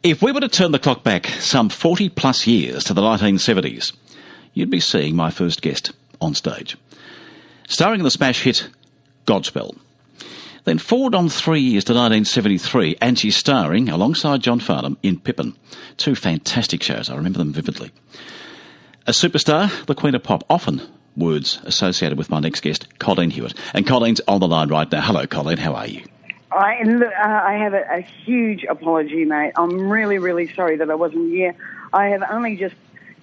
If we were to turn the clock back some 40 plus years to the 1970s, you'd be seeing my first guest on stage. Starring in the smash hit Godspell. Then forward on 3 years to 1973, and she's starring alongside John Farnham in Pippin. Two fantastic shows, I remember them vividly. A superstar, the Queen of Pop, often words associated with my next guest, Colleen Hewett. And Colleen's on the line right now. Hello, Colleen, how are you? I have a huge apology, mate. I'm really, really sorry that I wasn't here. I have only just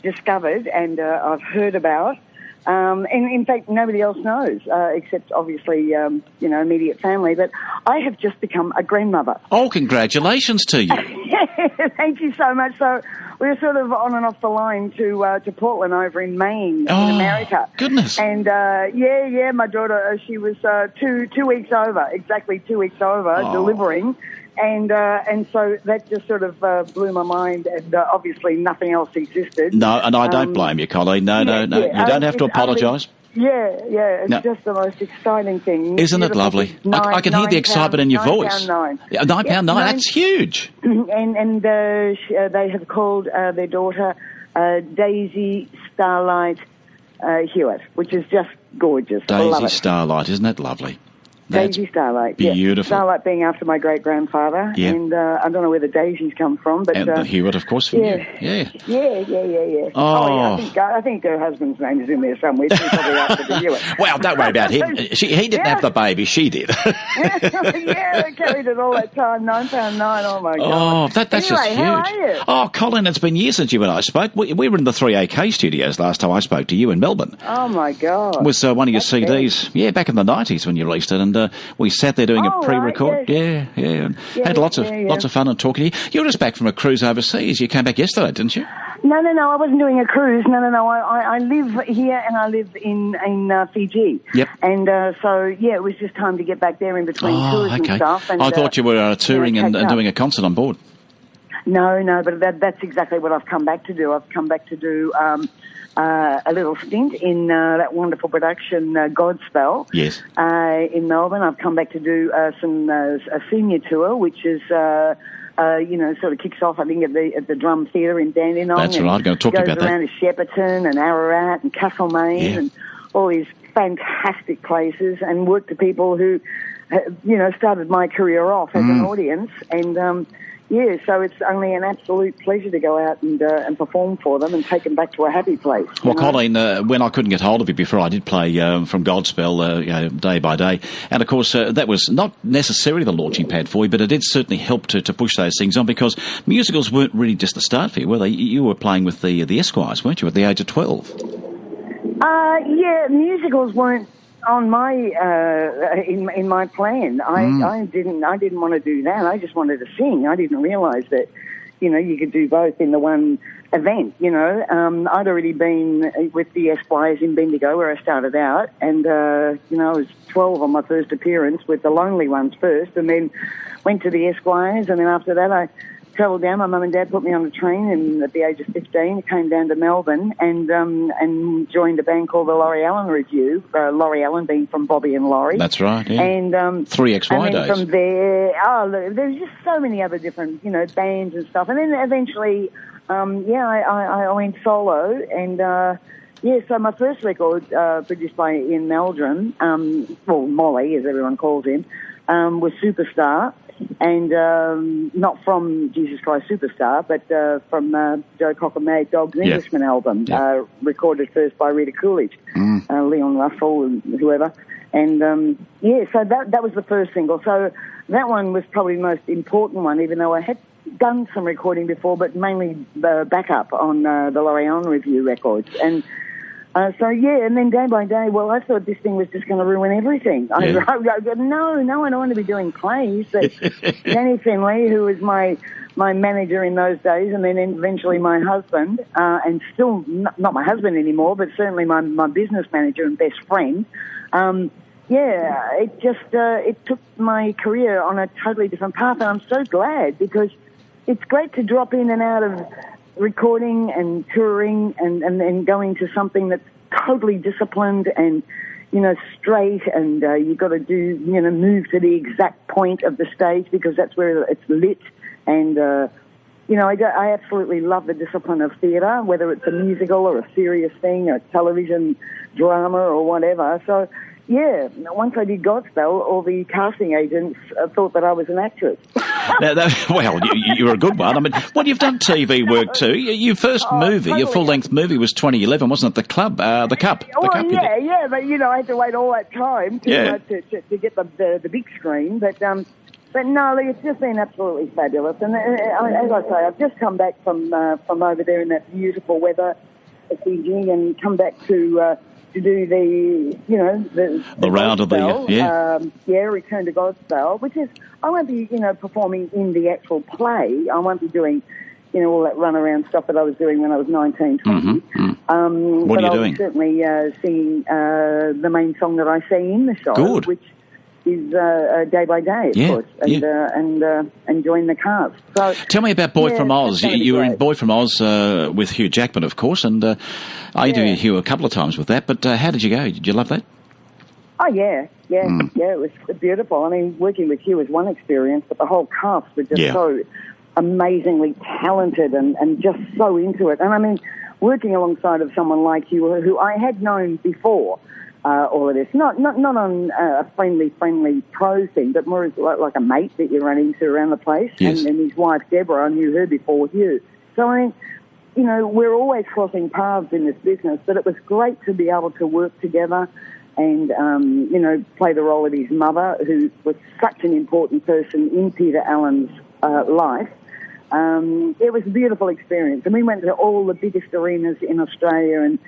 discovered and I've heard about, and in fact nobody else knows, except obviously, immediate family, but I have just become a grandmother. Oh, congratulations to you. Thank you so much. So we're sort of on and off the line to Portland over in Maine, in America. Goodness. And, my daughter, she was 2 weeks over, exactly 2 weeks over, delivering. And so that just sort of blew my mind, and obviously nothing else existed. No, and I don't blame you, Colleen. No. You don't have to apologise. It's just the most exciting thing. Isn't it lovely? I can hear the excitement in your voice. £9.9, that's huge. And they have called their daughter Daisy Starlight Hewett, which is just gorgeous. Daisy Starlight, isn't that lovely? Daisy Starlight. Beautiful. Yeah. Starlight being after my great-grandfather. Yeah. And I don't know where the daisies come from, but... And the Hewett, of course, from you. Yeah. Oh. I think her husband's name is in there somewhere. She's probably after the Hewett. Well, don't worry about him. He didn't have the baby, she did. I carried it all that time, £9.9, oh my God. Oh, that's anyway, just huge. How are you? Oh, Colin, it's been years since you and I spoke. We were in the 3AK studios last time I spoke to you in Melbourne. Oh my God. It was one of your CDs, back in the 90s when you released it, and we sat there doing a pre-record. Right, and had lots of fun and talking to you. You were just back from a cruise overseas. You came back yesterday, didn't you? No, I wasn't doing a cruise. No. I live here and I live in Fiji. Yep. And it was just time to get back there in between tours and stuff. And, I thought you were touring and doing a concert on board. No, but that's exactly what I've come back to do. I've come back to do a little stint in that wonderful production, Godspell. Yes. In Melbourne. I've come back to do a senior tour, which is... sort of kicks off, I think, at the Drum Theatre in Dandenong. That's right, I'm going to talk to you about that. Goes around to Shepparton and Ararat and Castlemaine and all these fantastic places, and worked to people who, started my career off as an audience. And, so it's only an absolute pleasure to go out and perform for them and take them back to a happy place. Well, Colleen, when I couldn't get hold of you before, I did play from Godspell day by day. And, of course, that was not necessarily the launching pad for you, but it did certainly help to push those things on, because musicals weren't really just the start for you, were they? You were playing with the Esquires, weren't you, at the age of 12? Musicals weren't on my in my plan. I didn't want to do that. I just wanted to sing. I didn't realise that you could do both in the one event. I'd already been with the Esquires in Bendigo where I started out, and I was 12 on my first appearance with the Lonely Ones first, and then went to the Esquires, and then after that I travelled down. My mum and dad put me on a train, and at the age of 15, came down to Melbourne and joined a band called the Laurie Allen Review. Laurie Allen being from Bobby and Laurie. That's right. Yeah. And 3XY days. From there, there's just so many other different bands and stuff. And then eventually, I went solo, and so my first record, produced by Ian Meldrum, Molly as everyone calls him, was Superstar. And not from Jesus Christ Superstar, but from Joe Cocker Mad Dog's Englishman album, recorded first by Rita Coolidge, Leon Russell and whoever. And so that was the first single. So that one was probably the most important one, even though I had done some recording before, but mainly backup on the Laurie Allen Review records. And and then day by day, I thought this thing was just going to ruin everything. I don't want to be doing plays. But Danny Finlay, who was my manager in those days, and then eventually my husband, and still not my husband anymore, but certainly my business manager and best friend, it took my career on a totally different path, and I'm so glad, because it's great to drop in and out of recording and touring and then going to something that's totally disciplined and, straight, and you've got to do, move to the exact point of the stage because that's where it's lit, and I absolutely love the discipline of theatre, whether it's a musical or a serious thing, or a television drama or whatever. So, yeah, once I did Godspell, all the casting agents thought that I was an actress. Well, you're a good one. I mean, you've done TV work too. Your first movie, totally. Your full-length movie was 2011, wasn't it? The Cup. Well, but, I had to wait all that time to get the big screen. But no, it's just been absolutely fabulous. And as I say, I've just come back from over there in that beautiful weather at Fiji and come back to do the round of the Return to Godspell, which is I won't be performing in the actual play. I won't be doing all that run around stuff that I was doing when I was 19, 20. Mm-hmm. What are you doing? Certainly singing the main song that I sing in the show, Good. Which is Day by Day, of course, and join the cast. So tell me about Boy from Oz. You were in Boy from Oz with Hugh Jackman, of course, and I interviewed Hugh a couple of times with that. But how did you go? Did you love that? Oh yeah, it was beautiful. I mean, working with Hugh was one experience, but the whole cast were just so amazingly talented and just so into it. And I mean, working alongside of someone like Hugh, who I had known before. All of this, not on a friendly pro thing, but more as like a mate that you run into around the place. Yes. And his wife Deborah, I knew her before Hugh. So I mean, we're always crossing paths in this business, but it was great to be able to work together and play the role of his mother, who was such an important person in Peter Allen's life. It was a beautiful experience, and we went to all the biggest arenas in Australia and.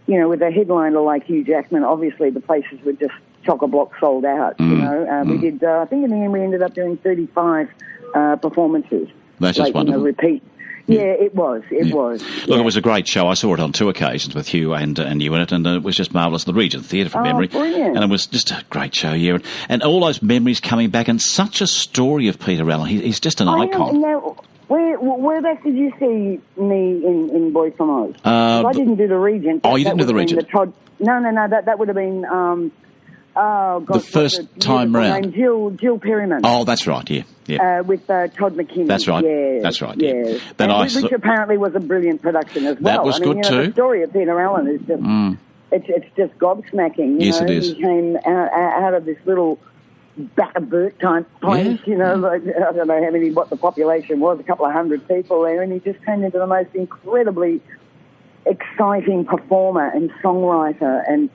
With a headliner like Hugh Jackman, obviously the places were just chock-a-block sold out, We did, I think in the end we ended up doing 35 performances. That's just wonderful. Repeat. Yeah, it was. Look, it was a great show. I saw it on 2 occasions with Hugh and you in it, and it was just marvellous. The Regent Theatre from memory. Brilliant. And it was just a great show, And all those memories coming back, and such a story of Peter Allen. He's just an icon. Whereabouts did you see me in Boy from Oz? I didn't do the Regent. You didn't do the Regent? No, that would have been... the first time round. Jill Perryman. Oh, that's right, yeah. With Todd McKinney. That's right. Yeah. That's right, yeah. Then which apparently was a brilliant production as well. That was good too. The story of Peter Allen is just... It's just gobsmacking. Yes, it is. He came out of this little... Batterburt type place, I don't know what the population was, a couple of hundred people there, and he just turned into the most incredibly exciting performer and songwriter and,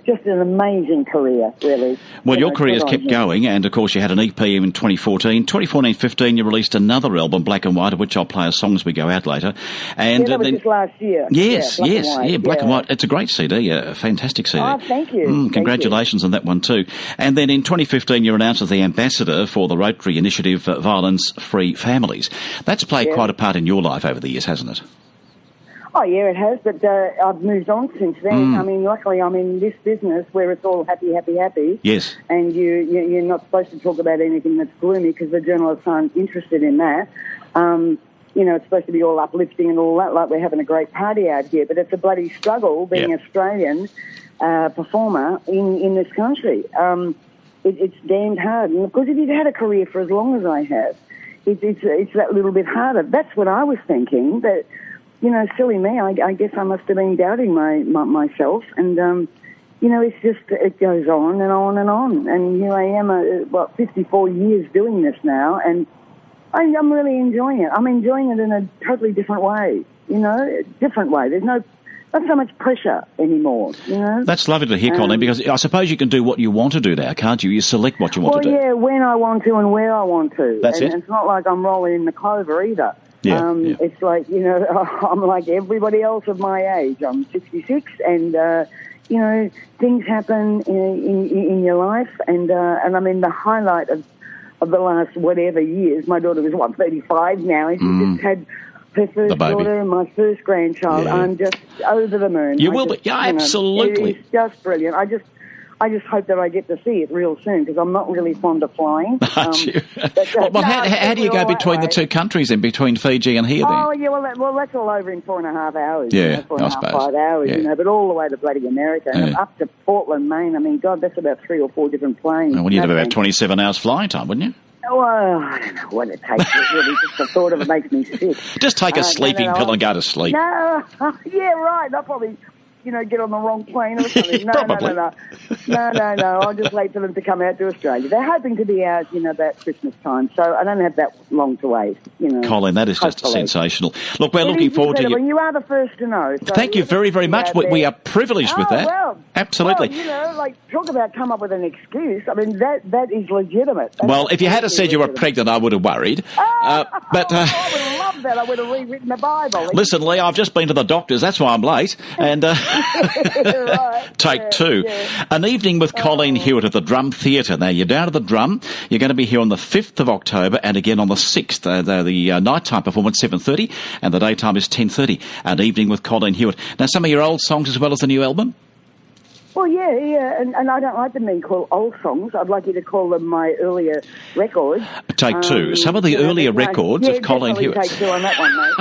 just an amazing career, really. Well, your career's kept going, and of course you had an EP in 2014. 2014-15 you released another album, Black and White, of which I'll play a song as we go out later. And that was just last year. Yes, Black and White. It's a great CD, a fantastic CD. Oh, thank you. Congratulations on that one too. And then in 2015 you're announced as the ambassador for the Rotary Initiative Violence-Free Families. That's played quite a part in your life over the years, hasn't it? Oh, yeah, it has, but I've moved on since then. I mean, luckily I'm in this business where it's all happy, happy, happy. Yes. And you're not supposed to talk about anything that's gloomy because the journalists aren't interested in that. It's supposed to be all uplifting and all that, like we're having a great party out here, but it's a bloody struggle being an Australian performer in this country. It's damned hard. And, of course, if you've had a career for as long as I have, it's that little bit harder. That's what I was thinking, that... silly me, I guess I must have been doubting myself. And, it's just, it goes on and on and on. And here I am, 54 years doing this now, and I'm really enjoying it. I'm enjoying it in a totally different way, different way. There's not so much pressure anymore, That's lovely to hear, Colleen, because I suppose you can do what you want to do now, can't you? You select what you want to do. Well, yeah, when I want to and where I want to. That's it. It's not like I'm rolling in the clover either. It's like, I'm like everybody else of my age. I'm 66 and, things happen in your life and I mean, the highlight of the last whatever years, my daughter was, 35 now, and she just had her first daughter and my first grandchild. Yeah. I'm just over the moon. You will be. Yeah, absolutely. It's just brilliant. I just hope that I get to see it real soon because I'm not really fond of flying. How do you go between the two countries then, between Fiji and here then? Oh, yeah, well that's all over in 4.5 hours. Yeah, 4.5, 5 hours, but all the way to bloody America. And up to Portland, Maine. I mean, God, that's about 3 or 4 different planes. Well, you'd have about 27 hours flying time, wouldn't you? Well, I don't know what it takes. Really, just the thought of it makes me sick. Just take a sleeping pill and go to sleep. No, yeah, right. I'll probably, get on the wrong plane or something. No, Probably. no. I'll just wait for them to come out to Australia. They're hoping to be out, about Christmas time, so I don't have that long to wait. Colleen, that is just hopefully. sensational. Look, we're looking forward to you. You are the first to know. So Thank you very, very much. We are privileged with that. Well, absolutely. Well, talk about come up with an excuse. I mean, that is legitimate. Well, if you had said you were pregnant, I would have worried. I would have loved that. I would have rewritten the Bible. Listen, Leigh, I've just been to the doctors. That's why I'm late. And Right. take two. Yeah. An evening with Colleen Hewett at the Drum Theatre. Now, you're down at the Drum. You're going to be here on the 5th of October and again on the 6th. The nighttime performance, 7:30, and the daytime is 10:30. An evening with Colleen Hewett. Now, some of your old songs as well as the new album? Well, yeah, and I don't like them being called old songs. I'd like you to call them my earlier records. Take two. Some of the earlier records of Colleen Hewett. Take two on that one, mate.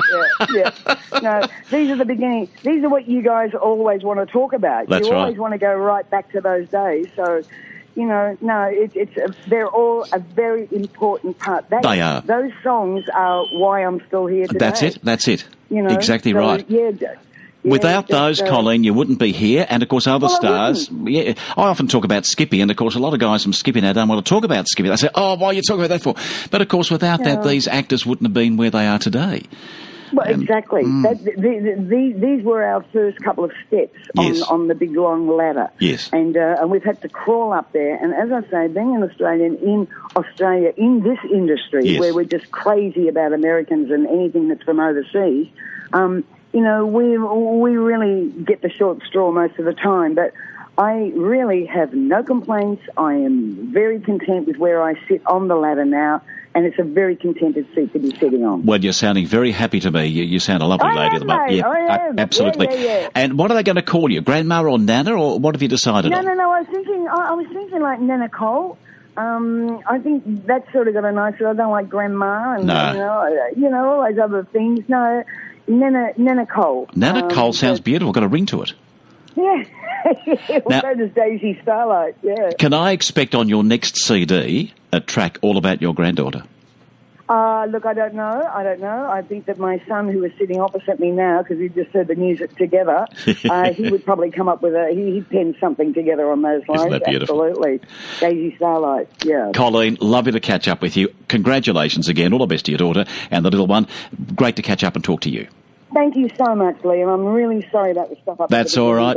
Yeah. No, these are the beginning. These are what you guys always want to talk about. That's you right. always want to go right back to those days. So, they're all a very important part. They are. Those songs are why I'm still here today. That's it. Exactly so, right. Yeah. Without those, Colleen, you wouldn't be here. And, of course, other stars. Yeah, I often talk about Skippy, and, of course, a lot of guys from Skippy now don't want to talk about Skippy. They say, why are you talking about that for? But, of course, without that, these actors wouldn't have been where they are today. Well, exactly. These were our first couple of steps on the big, long ladder. Yes. And we've had to crawl up there. And as I say, being an Australian in Australia, in this industry, where we're just crazy about Americans and anything that's from overseas, we really get the short straw most of the time, but I really have no complaints. I am very content with where I sit on the ladder now, and it's a very contented seat to be sitting on. Well, you're sounding very happy to me. You sound a lovely lady at the moment. Mate, I am. Absolutely. Yeah. And what are they going to call you, Grandma or Nana, or what have you decided on? No. I was thinking like Nana Cole. I think that's sort of got a nice. I don't like Grandma and all those other things. No. Nana Cole. Nana Cole sounds beautiful. Got a ring to it. Yeah. Now, so does Daisy Starlight, yeah. Can I expect on your next CD a track all about your granddaughter? Look, I don't know. I think that my son, who is sitting opposite me now, because we just heard the music together, he would probably come up with he'd pen something together on those lines. Isn't that beautiful? Absolutely. Daisy Starlight, yeah. Colleen, lovely to catch up with you. Congratulations again. All the best to your daughter and the little one. Great to catch up and talk to you. Thank you so much, Leigh, and I'm really sorry about the stuff up. That's all right.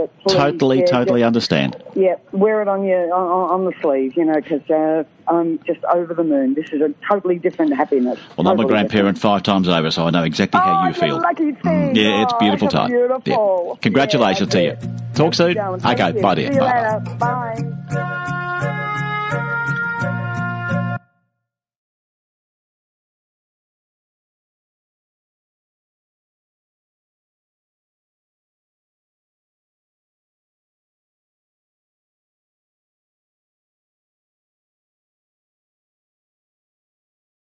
Please, totally understand. Yeah, wear it on your on the sleeve, because I'm just over the moon. This is a totally different happiness. Well, I'm a grandparent 5 times over, so I know exactly how you feel. Lucky thing. Yeah, it's beautiful time. Beautiful. Yeah. Congratulations to you. Talk soon. Okay, bye, dear. See you later. Bye.